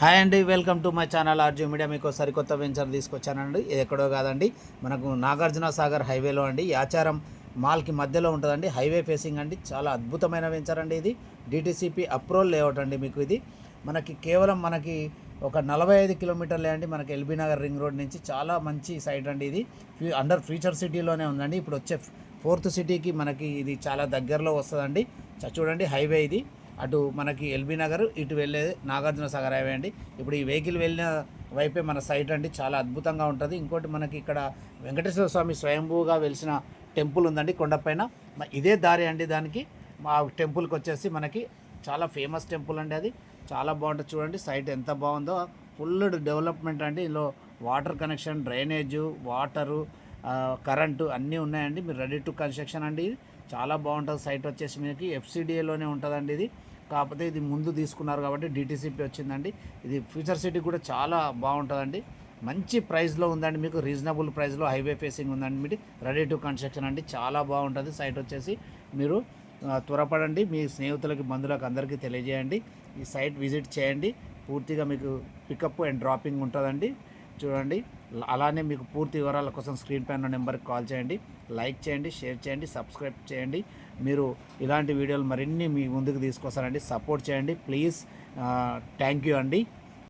Hi అండి, welcome to my channel RG media. మీకు సరికొత్త వెంచర్ తీసుకొచ్చానండి. ఇది ఎక్కడో కాదండి, మనకు నాగార్జున సాగర్ హైవేలో అండి, యాచారం మాల్కి మధ్యలో ఉంటుందండి. హైవే ఫేసింగ్ అండి, చాలా అద్భుతమైన వెంచర్ అండి. ఇది డిటిసిపి అప్రూవల్ లేఅవుట్ అండి. మీకు ఇది కేవలం ఒక 45 కిలోమీటర్లే అండి, మనకి ఎల్బీ నగర్ రింగ్ రోడ్ నుంచి. చాలా మంచి సైట్ అండి ఇది. అండర్ ఫ్యూచర్ సిటీలోనే ఉందండి. ఇప్పుడు వచ్చే 4th సిటీకి ఇది చాలా దగ్గరలో వస్తుందండి. చూడండి, హైవే ఇది. అటు మనకి ఎల్బీ నగర్, ఇటు వెళ్ళేది నాగార్జున సాగర్ హైవే అండి. ఇప్పుడు ఈ వెహికల్ వెళ్ళిన వైపే మన సైట్ అండి. చాలా అద్భుతంగా ఉంటుంది. ఇంకోటి ఇక్కడ వెంకటేశ్వర స్వామి స్వయంభూగా వెలిసిన టెంపుల్ ఉందండి కొండపైన. ఇదే దారి అండి దానికి. మా టెంపుల్కి వచ్చేసి చాలా ఫేమస్ టెంపుల్ అండి. అది చాలా బాగుంటుంది. చూడండి సైట్ ఎంత బాగుందో. ఫుల్ డెవలప్మెంట్ అండి. ఇందులో water connection, drainage, water, current అన్నీ ఉన్నాయండి. మీరు రెడీ టు కన్స్ట్రక్షన్ అండి. ఇది చాలా బాగుంటుంది. సైట్ వచ్చేసి మీకు ఎఫ్సిడిఏలోనే ఉంటుందండి. ఇది కాకపోతే ఇది ముందు తీసుకున్నారు కాబట్టి డిటిసిపి వచ్చిందండి. ఇది ఫ్యూచర్ సిటీ కూడా చాలా బాగుంటుందండి. మంచి ప్రైస్లో ఉందండి. మీకు రీజనబుల్ ప్రైస్లో హైవే ఫేసింగ్ ఉందండి. మీరు రెడీ టు కన్స్ట్రక్షన్ అండి. చాలా బాగుంటుంది సైట్ వచ్చేసి. మీరు త్వరపడండి, మీ స్నేహితులకి, బంధువులకు అందరికీ తెలియజేయండి. ఈ సైట్ విజిట్ చేయండి. పూర్తిగా మీకు పికప్ అండ్ డ్రాపింగ్ ఉంటుందండి. చూడండి, అలానే మీకు పూర్తి వివరాల కోసం స్క్రీన్ పైన నెంబర్కి కాల్ చేయండి. లైక్ చేయండి, షేర్ చేయండి, సబ్స్క్రైబ్ చేయండి. మీరు ఇలాంటి వీడియోలు మరిన్ని మీ ముందుకు తీసుకొస్తారండి. సపోర్ట్ చేయండి ప్లీజ్. థ్యాంక్ యూ అండి.